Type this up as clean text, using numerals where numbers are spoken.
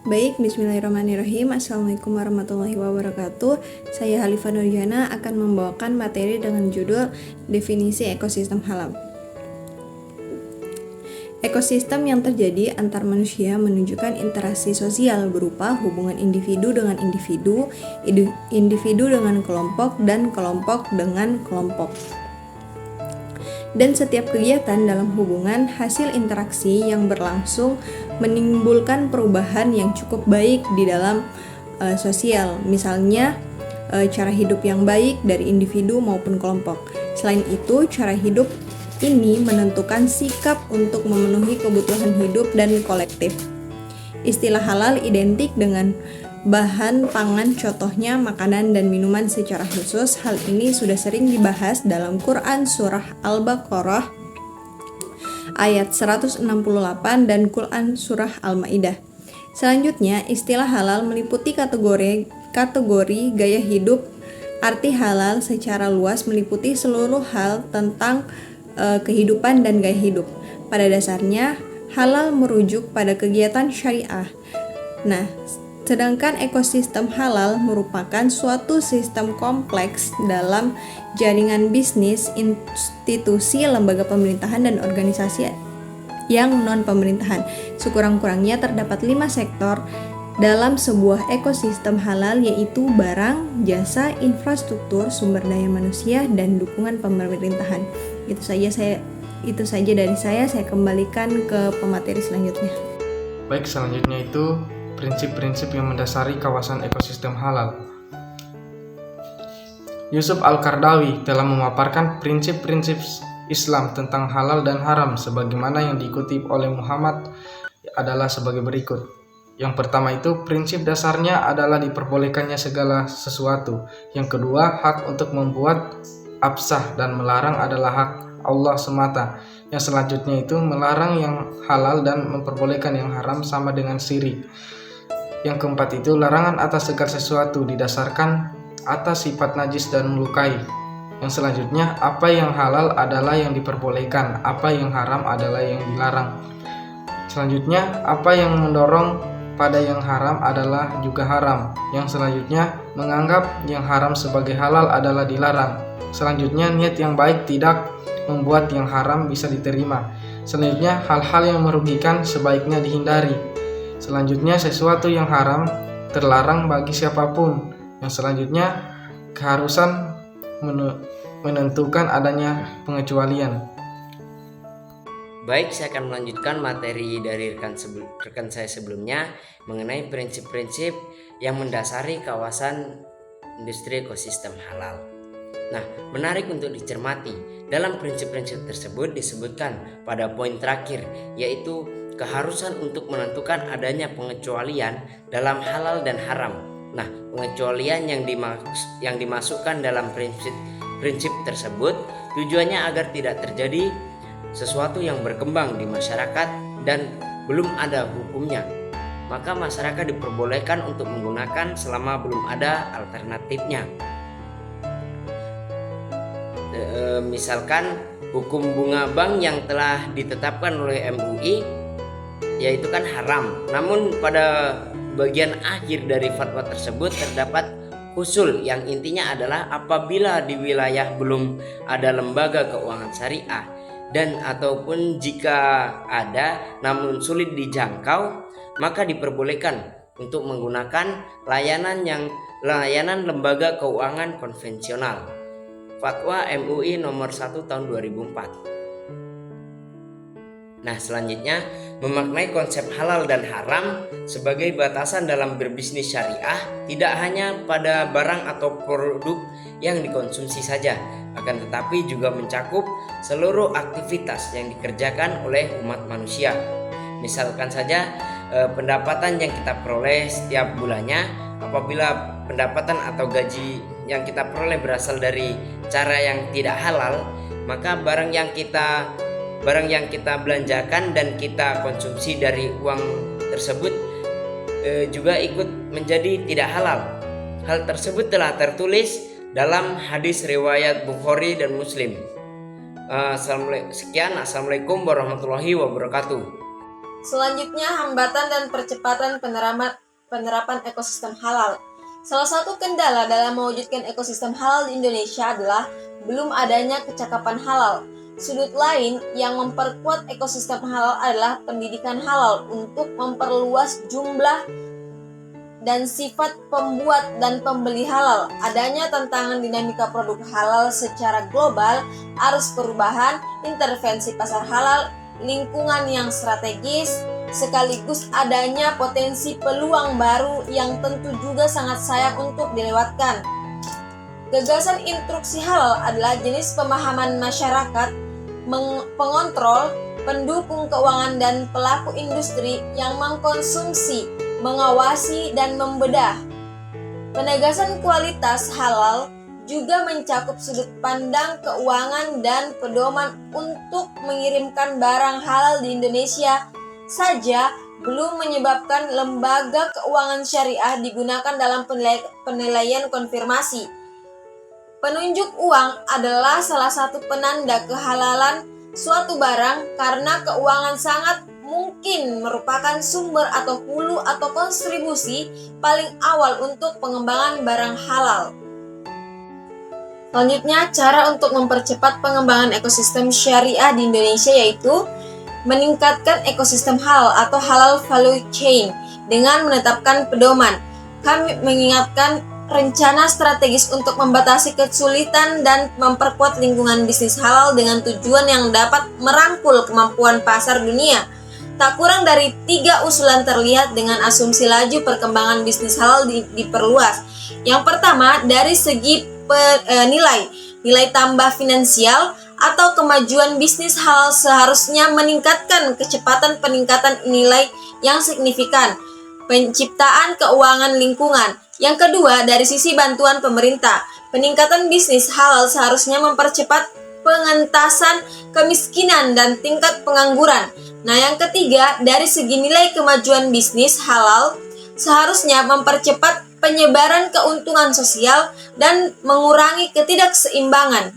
Baik, bismillahirrahmanirrahim. Assalamualaikum warahmatullahi wabarakatuh. Saya Halifah Nurjana akan membawakan materi dengan judul Definisi Ekosistem Halal. Ekosistem yang terjadi antar manusia menunjukkan interaksi sosial berupa hubungan individu dengan individu, individu dengan kelompok, dan kelompok dengan kelompok. Dan setiap kegiatan dalam hubungan hasil interaksi yang berlangsung menimbulkan perubahan yang cukup baik di dalam sosial. Misalnya cara hidup yang baik dari individu maupun kelompok. Selain itu, cara hidup ini menentukan sikap untuk memenuhi kebutuhan hidup dan kolektif. Istilah halal identik dengan bahan pangan, contohnya makanan dan minuman secara khusus. Hal ini sudah sering dibahas dalam Quran Surah Al-Baqarah ayat 168 dan Quran Surah Al-Ma'idah. Selanjutnya, istilah halal meliputi kategori gaya hidup. Arti halal secara luas meliputi seluruh hal tentang kehidupan dan gaya hidup. Pada dasarnya, halal merujuk pada kegiatan syariah. Nah, sedangkan ekosistem halal merupakan suatu sistem kompleks dalam jaringan bisnis, institusi, lembaga pemerintahan, dan organisasi yang non-pemerintahan. Sekurang-kurangnya terdapat 5 sektor dalam sebuah ekosistem halal, yaitu barang, jasa, infrastruktur, sumber daya manusia, dan dukungan pemerintahan. Itu saja dari saya kembalikan ke pemateri selanjutnya. Baik, selanjutnya itu prinsip-prinsip yang mendasari kawasan ekosistem halal. Yusuf Al-Qaradawi telah memaparkan prinsip-prinsip Islam tentang halal dan haram sebagaimana yang dikutip oleh Muhammad adalah sebagai berikut. Yang pertama itu, prinsip dasarnya adalah diperbolehkannya segala sesuatu. Yang kedua, hak untuk membuat absah dan melarang adalah hak Allah semata. Yang selanjutnya itu, melarang yang halal dan memperbolehkan yang haram sama dengan syirik. Yang keempat itu, larangan atas segala sesuatu didasarkan atas sifat najis dan melukai. Yang selanjutnya, apa yang halal adalah yang diperbolehkan, apa yang haram adalah yang dilarang. Selanjutnya, apa yang mendorong pada yang haram adalah juga haram. Yang selanjutnya, menganggap yang haram sebagai halal adalah dilarang. Selanjutnya, niat yang baik tidak membuat yang haram bisa diterima. Selanjutnya, hal-hal yang merugikan sebaiknya dihindari. Selanjutnya, sesuatu yang haram terlarang bagi siapapun. Yang selanjutnya, keharusan menentukan adanya pengecualian. Baik, saya akan melanjutkan materi dari rekan saya sebelumnya mengenai prinsip-prinsip yang mendasari kawasan industri ekosistem halal. Nah, menarik untuk dicermati. Dalam prinsip-prinsip tersebut disebutkan pada poin terakhir, yaitu keharusan untuk menentukan adanya pengecualian dalam halal dan haram. Nah, pengecualian yang dimasukkan dalam prinsip tersebut tujuannya agar tidak terjadi sesuatu yang berkembang di masyarakat dan belum ada hukumnya. Maka masyarakat diperbolehkan untuk menggunakan selama belum ada alternatifnya. Misalkan hukum bunga bank yang telah ditetapkan oleh MUI yaitu kan haram. Namun pada bagian akhir dari fatwa tersebut terdapat usul yang intinya adalah apabila di wilayah belum ada lembaga keuangan syariah dan ataupun jika ada namun sulit dijangkau, maka diperbolehkan untuk menggunakan layanan lembaga keuangan konvensional. Fatwa MUI nomor 1 tahun 2004. Nah, selanjutnya memaknai konsep halal dan haram sebagai batasan dalam berbisnis syariah tidak hanya pada barang atau produk yang dikonsumsi saja, akan tetapi juga mencakup seluruh aktivitas yang dikerjakan oleh umat manusia. Misalkan saja pendapatan yang kita peroleh setiap bulannya, apabila pendapatan atau gaji yang kita peroleh berasal dari cara yang tidak halal, maka barang yang kita belanjakan dan kita konsumsi dari uang tersebut juga ikut menjadi tidak halal. Hal tersebut telah tertulis dalam hadis riwayat Bukhari dan Muslim. Assalamualaikum warahmatullahi wabarakatuh. Selanjutnya, hambatan dan percepatan penerapan ekosistem halal. Salah satu kendala dalam mewujudkan ekosistem halal di Indonesia adalah belum adanya kecakapan halal. Sudut lain yang memperkuat ekosistem halal adalah pendidikan halal untuk memperluas jumlah dan sifat pembuat dan pembeli halal. Adanya tantangan dinamika produk halal secara global, arus perubahan, intervensi pasar halal, lingkungan yang strategis, sekaligus adanya potensi peluang baru yang tentu juga sangat sayang untuk dilewatkan. Gagasan instruksi halal adalah jenis pemahaman masyarakat, pengontrol, pendukung keuangan dan pelaku industri yang mengkonsumsi, mengawasi, dan membedah. Penegasan kualitas halal juga mencakup sudut pandang keuangan dan pedoman untuk mengirimkan barang halal di Indonesia saja belum menyebabkan lembaga keuangan syariah digunakan dalam penilaian konfirmasi. Penunjuk uang adalah salah satu penanda kehalalan suatu barang karena keuangan sangat mungkin merupakan sumber atau hulu atau kontribusi paling awal untuk pengembangan barang halal. Selanjutnya, cara untuk mempercepat pengembangan ekosistem syariah di Indonesia yaitu meningkatkan ekosistem halal atau halal value chain dengan menetapkan pedoman. Kami mengingatkan rencana strategis untuk membatasi kesulitan dan memperkuat lingkungan bisnis halal dengan tujuan yang dapat merangkul kemampuan pasar dunia. Tak kurang dari 3 usulan terlihat dengan asumsi laju perkembangan bisnis halal diperluas. Yang pertama, dari segi nilai tambah finansial atau kemajuan bisnis halal seharusnya meningkatkan kecepatan peningkatan nilai yang signifikan, penciptaan keuangan lingkungan. Yang kedua, dari sisi bantuan pemerintah, peningkatan bisnis halal seharusnya mempercepat pengentasan kemiskinan dan tingkat pengangguran. Nah, yang ketiga, dari segi nilai kemajuan bisnis halal seharusnya mempercepat penyebaran keuntungan sosial dan mengurangi ketidakseimbangan.